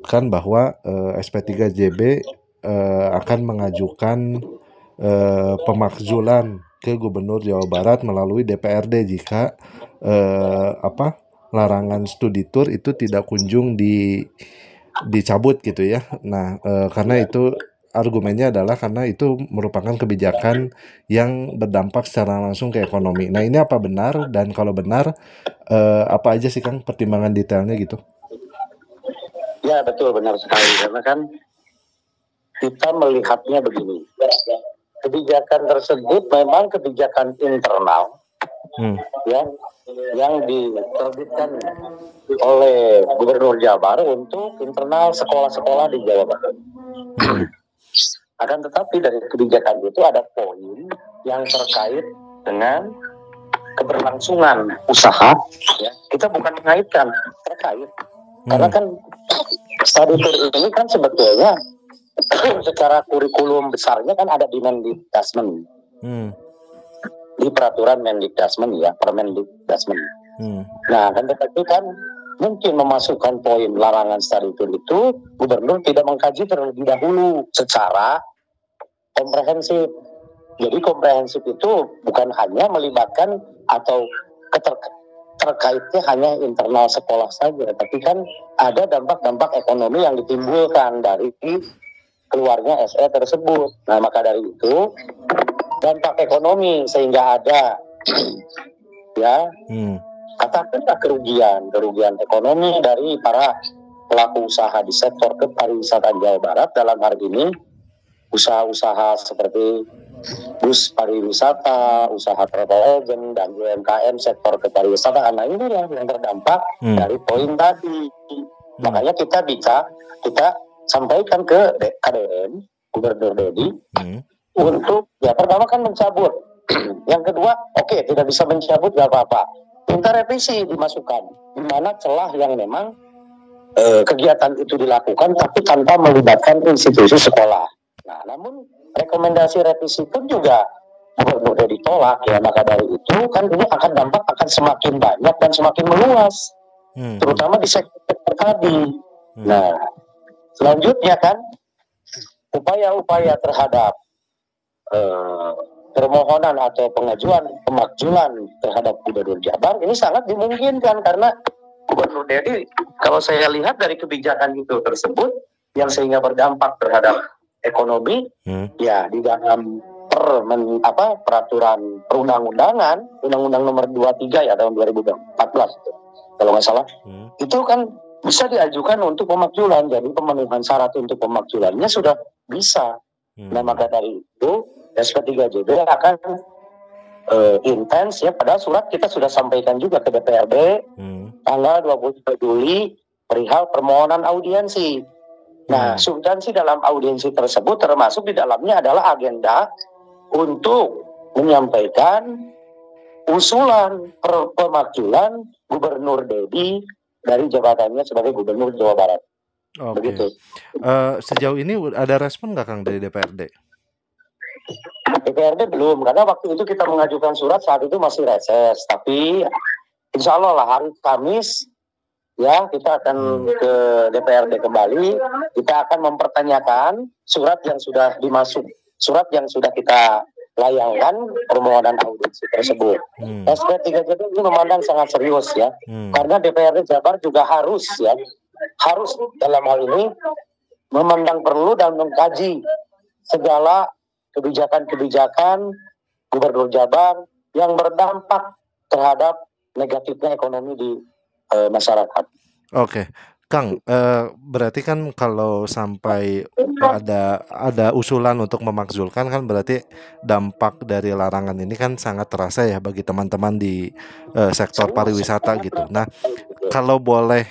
menyebutkan bahwa SP3JB akan mengajukan pemakzulan ke Gubernur Jawa Barat melalui DPRD jika larangan studi tour itu tidak kunjung dicabut gitu ya. Nah, karena itu argumennya adalah karena itu merupakan kebijakan yang berdampak secara langsung ke ekonomi. Nah, ini apa benar? Dan kalau benar, apa aja sih Kang pertimbangan detailnya gitu? Ya betul, benar sekali. Karena kan kita melihatnya begini. Kebijakan tersebut memang kebijakan internal yang diterbitkan oleh Gubernur Jabar untuk internal sekolah-sekolah di Jawa Barat. Akan tetapi dari kebijakan itu ada poin yang terkait dengan keberlangsungan usaha. Ya. Kita bukan mengaitkan, terkait. Karena kan study tour ini kan sebetulnya secara kurikulum besarnya kan ada di Mendikdasmen. Di peraturan Mendikdasmen ya, Permendikdasmen. Nah, kan tetapi kan mungkin memasukkan poin larangan study tour itu gubernur tidak mengkaji terlebih dahulu secara komprehensif. Jadi komprehensif itu bukan hanya melibatkan atau terkaitnya hanya internal sekolah saja, tapi kan ada dampak-dampak ekonomi yang ditimbulkan dari keluarnya SE tersebut. Nah, maka dari itu dampak ekonomi sehingga ada katakanlah kerugian ekonomi dari para pelaku usaha di sektor kepariwisataan Jawa Barat, dalam hal ini usaha-usaha seperti bus pariwisata, usaha travel agent, dan UMKM sektor kepariwisataan. Nah, inilah yang terdampak dari poin tadi. Makanya kita sampaikan ke KDM, Gubernur Dedi, untuk ya pertama kan mencabut. Yang kedua, oke, tidak bisa mencabut, gak apa-apa. Minta revisi dimasukkan, di mana celah yang memang kegiatan itu dilakukan tapi tanpa melibatkan institusi sekolah. Nah, namun rekomendasi revisi pun juga Gubernur ditolak ya. Maka dari itu kan ini dampak akan semakin banyak dan semakin meluas, terutama di sektor tadi. Nah, selanjutnya kan upaya-upaya terhadap permohonan atau pengajuan pemakzulan terhadap Gubernur Jabar ini sangat dimungkinkan karena Gubernur Dedi, kalau saya lihat dari kebijakan itu tersebut yang sehingga berdampak terhadap ekonomi, ya di dalam peraturan perundang-undangan, Undang-Undang Nomor 23 ya tahun 2014 kalau nggak salah, itu kan bisa diajukan untuk pemakzulan. Jadi pemenuhan syarat untuk pemakzulannya sudah bisa. Nah, maka dari itu SP3JB akan intens ya. Padahal surat kita sudah sampaikan juga ke DPRD tanggal 20 Juli perihal permohonan audiensi. Nah, substansi dalam audiensi tersebut termasuk di dalamnya adalah agenda untuk menyampaikan usulan pemakzulan Gubernur Dedi dari jabatannya sebagai Gubernur Jawa Barat. Begitu. Sejauh ini ada respon nggak Kang dari DPRD? DPRD belum, karena waktu itu kita mengajukan surat saat itu masih reses. Tapi insya Allah lah hari Kamis ya kita akan ke DPRD kembali. Kita akan mempertanyakan surat yang sudah kita layangkan permohonan audiensi tersebut. SP3JB ini memandang sangat serius ya, karena DPRD Jabar juga harus dalam hal ini memandang perlu dan mengkaji segala kebijakan-kebijakan Gubernur Jabar yang berdampak terhadap negatifnya ekonomi di masyarakat. Oke. Kang, berarti kan kalau sampai ada usulan untuk memakzulkan kan berarti dampak dari larangan ini kan sangat terasa ya bagi teman-teman di sektor pariwisata gitu. Nah, kalau boleh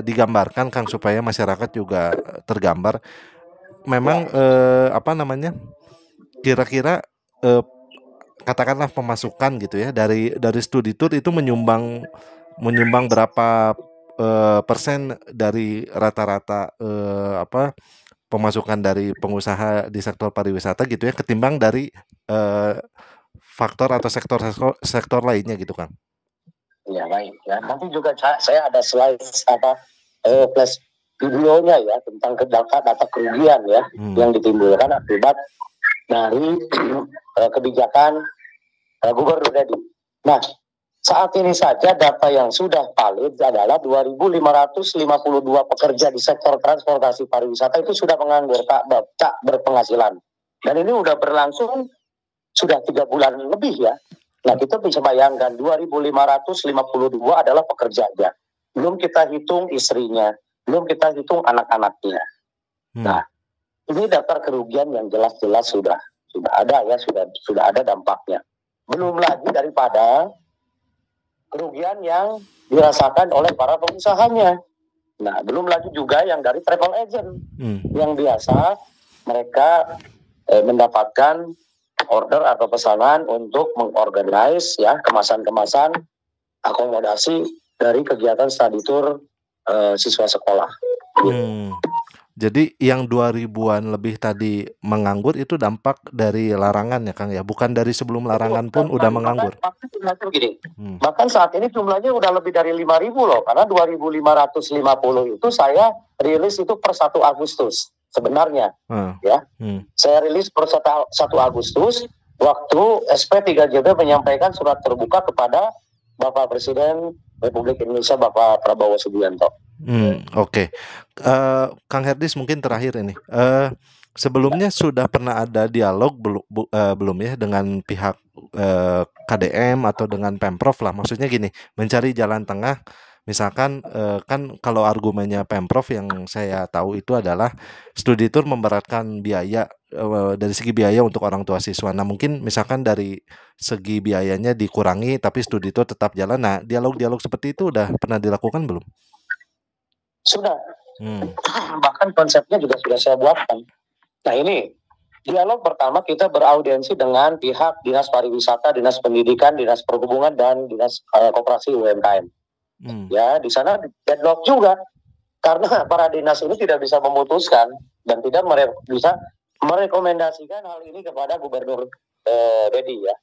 digambarkan Kang supaya masyarakat juga tergambar, memang kira-kira katakanlah pemasukan gitu ya dari studi tour itu menyumbang berapa persen dari rata-rata pemasukan dari pengusaha di sektor pariwisata gitu ya ketimbang dari faktor atau sektor lainnya gitu Kang. Ya baik ya, nanti juga saya ada slide flash videonya ya tentang data kerugian ya yang ditimbulkan akibat dari kebijakan Gubernur Dedi. Nah, saat ini saja data yang sudah valid adalah 2.552 pekerja di sektor transportasi pariwisata itu sudah menganggur, tak berpenghasilan. Dan ini sudah berlangsung sudah 3 bulan lebih ya. Nah, kita bisa bayangkan 2.552 adalah pekerjanya. Belum kita hitung istrinya, belum kita hitung anak-anaknya. Nah, ini daftar kerugian yang jelas-jelas sudah ada ya, sudah ada dampaknya. Belum lagi daripada kerugian yang dirasakan oleh para pengusahanya. Nah, belum lagi juga yang dari travel agent yang biasa mereka mendapatkan order atau pesanan untuk mengorganize ya kemasan-kemasan akomodasi dari kegiatan study tour siswa sekolah. Jadi yang 2000-an lebih tadi menganggur itu dampak dari larangan ya Kang ya, bukan dari sebelum larangan pun udah menganggur. Bahkan saat ini jumlahnya udah lebih dari 5.000 loh, karena 2.550 itu saya rilis itu per 1 Agustus sebenarnya. Ya. Saya rilis per 1 Agustus waktu SP3JB menyampaikan surat terbuka kepada Bapak Presiden Republik Indonesia Bapak Prabowo Subianto. Oke. Kang Herdis mungkin terakhir ini. Sebelumnya sudah pernah ada dialog belum ya dengan pihak KDM atau dengan Pemprov lah. Maksudnya gini, mencari jalan tengah. Misalkan kan kalau argumennya Pemprov yang saya tahu itu adalah studi tour memberatkan biaya dari segi biaya untuk orang tua siswa. Nah, mungkin misalkan dari segi biayanya dikurangi tapi studi tour tetap jalan. Nah, dialog-dialog seperti itu udah pernah dilakukan belum? Sudah. Bahkan konsepnya juga sudah saya buatkan. Nah, ini dialog pertama kita beraudiensi dengan pihak Dinas Pariwisata, Dinas Pendidikan, Dinas Perhubungan dan Dinas Koperasi UMKM. Ya, di sana deadlock juga karena para dinas ini tidak bisa memutuskan dan tidak bisa merekomendasikan hal ini kepada Gubernur Dedi ya.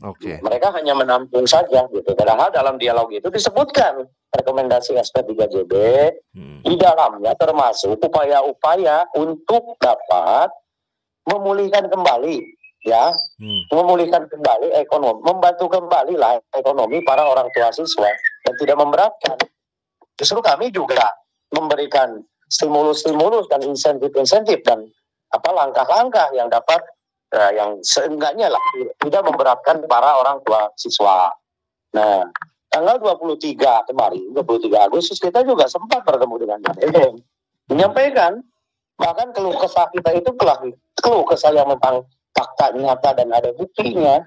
Oke. Mereka hanya menampung saja gitu. Padahal dalam dialog itu disebutkan rekomendasi SP3JB di dalamnya termasuk upaya-upaya untuk dapat memulihkan kembali ya, memulihkan kembali ekonomi, membantu kembali lah ekonomi para orang tua siswa dan tidak memberatkan. Justru kami juga memberikan stimulus-stimulus dan insentif-insentif dan langkah-langkah yang dapat yang seenggaknya lah tidak memberatkan para orang tua siswa. Nah, tanggal 23 kemarin, 23 Agustus kita juga sempat bertemu dengan KDM, menyampaikan bahkan keluh kesah kita itu keluh kesah yang memang fakta nyata dan ada buktinya.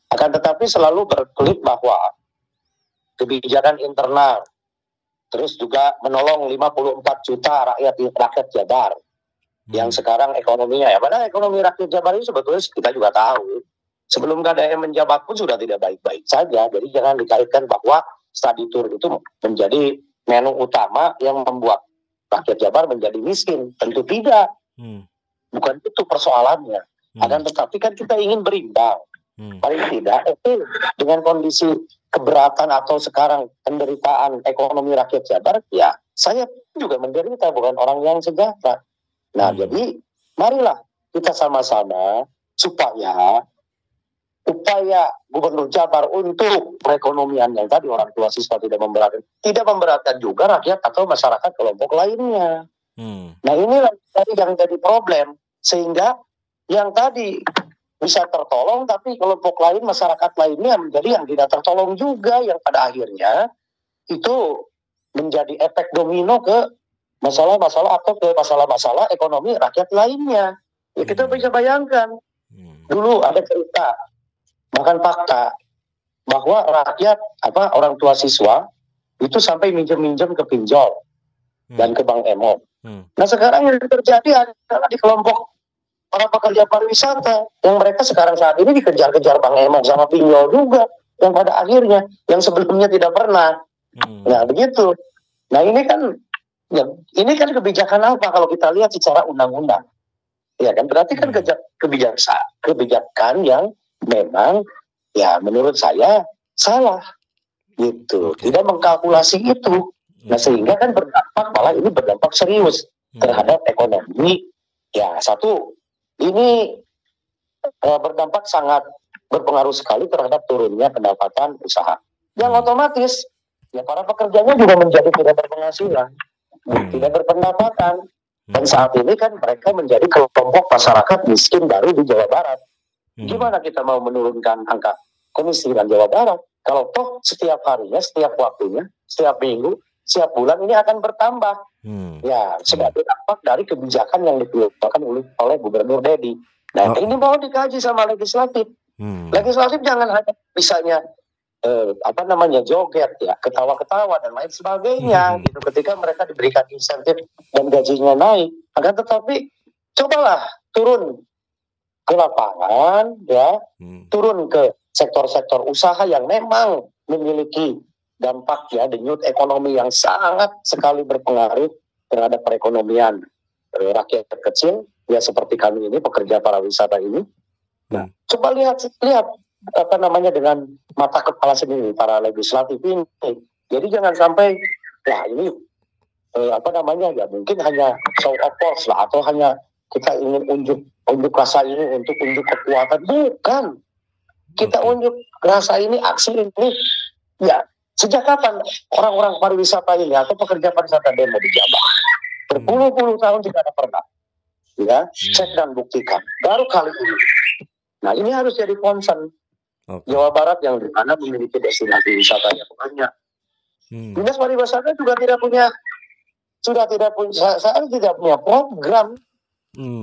Akan tetapi selalu berkelit bahwa kebijakan internal, terus juga menolong 54 juta rakyat Jabar yang sekarang ekonominya ya, padahal ekonomi rakyat Jabar ini sebetulnya kita juga tahu sebelum KDM menjabat pun sudah tidak baik-baik saja. Jadi jangan dikaitkan bahwa study tour itu menjadi menu utama yang membuat rakyat Jabar menjadi miskin. Tentu tidak. Bukan itu persoalannya. Akan tetapi kan kita ingin berimbang. Paling tidak itu dengan kondisi keberatan atau sekarang penderitaan ekonomi rakyat Jabar, ya saya juga menderita, bukan orang yang sejahtera. Nah, jadi marilah kita sama-sama supaya upaya Gubernur Jabar untuk perekonomian yang tadi orang tua siswa tidak memberatkan juga rakyat atau masyarakat kelompok lainnya. Nah, inilah tadi yang jadi problem, sehingga yang tadi bisa tertolong tapi kelompok lain, masyarakat lainnya menjadi yang tidak tertolong juga, yang pada akhirnya itu menjadi efek domino ke masalah-masalah atau ke masalah-masalah ekonomi rakyat lainnya. Ya kita bisa bayangkan. Dulu ada cerita, bahkan fakta, bahwa rakyat orang tua siswa itu sampai minjem-minjem ke pinjol dan ke Bank Emon. Nah, sekarang yang terjadi adalah di kelompok para pekerja pariwisata yang mereka sekarang saat ini dikejar-kejar Bank Emon sama pinjol juga, yang pada akhirnya yang sebelumnya tidak pernah. Nah, begitu. Nah, ini kan kebijakan apa kalau kita lihat secara undang-undang? Ya kan, berarti kan kebijakan yang memang ya menurut saya salah gitu. Tidak mengkalkulasi itu. Nah sehingga kan berdampak, malah ini berdampak serius terhadap ekonomi. Ya satu, ini berdampak sangat berpengaruh sekali terhadap turunnya pendapatan usaha. Yang otomatis ya para pekerjanya juga menjadi tidak berpenghasilan, tidak berpendapatan. Dan saat ini kan mereka menjadi kelompok masyarakat miskin baru di Jawa Barat. Gimana kita mau menurunkan angka kemiskinan Jawa Barat kalau toh setiap harinya, setiap waktunya, setiap minggu, setiap bulan ini akan bertambah? Ya sebagai dampak dari kebijakan yang dikeluarkan oleh Gubernur Dedi. Nah ini mau dikaji sama legislatif. Legislatif jangan hanya bisanya joget ya, ketawa-ketawa dan lain sebagainya gitu ketika mereka diberikan insentif dan gajinya naik. Akan tetapi cobalah turun ke lapangan ya, turun ke sektor-sektor usaha yang memang memiliki dampak ya denyut ekonomi yang sangat sekali berpengaruh terhadap perekonomian rakyat kecil ya seperti kami ini pekerja pariwisata ini. Nah, coba lihat dengan mata kepala sendiri para legislatif ini. Jadi jangan sampai ini ya mungkin hanya show of force lah, atau hanya kita ingin unjuk rasa ini untuk unjuk kekuatan. Bukan, kita unjuk rasa ini, aksi ini ya sejak kapan orang-orang pariwisata ini atau pekerja pariwisata demo di Jawa berpuluh-puluh tahun tidak ada pernah ya cek dan buktikan, baru kali ini. Nah ini harus jadi concern Jawa Barat yang di mana memiliki destinasi wisata yang banyak. Dinas pariwisata juga tidak punya program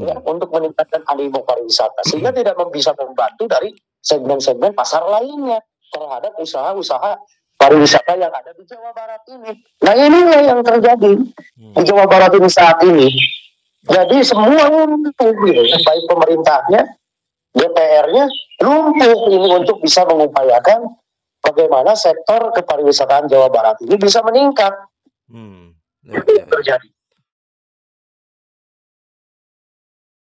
ya, untuk meningkatkan animo pariwisata, sehingga tidak bisa membantu dari segmen-segmen pasar lainnya terhadap usaha-usaha pariwisata yang ada di Jawa Barat ini. Nah inilah yang terjadi di Jawa Barat ini saat ini. Jadi semua lumpuh, baik pemerintahnya, DPR-nya lumpuh ini untuk bisa mengupayakan bagaimana sektor kepariwisataan Jawa Barat ini bisa meningkat. Itu yang terjadi.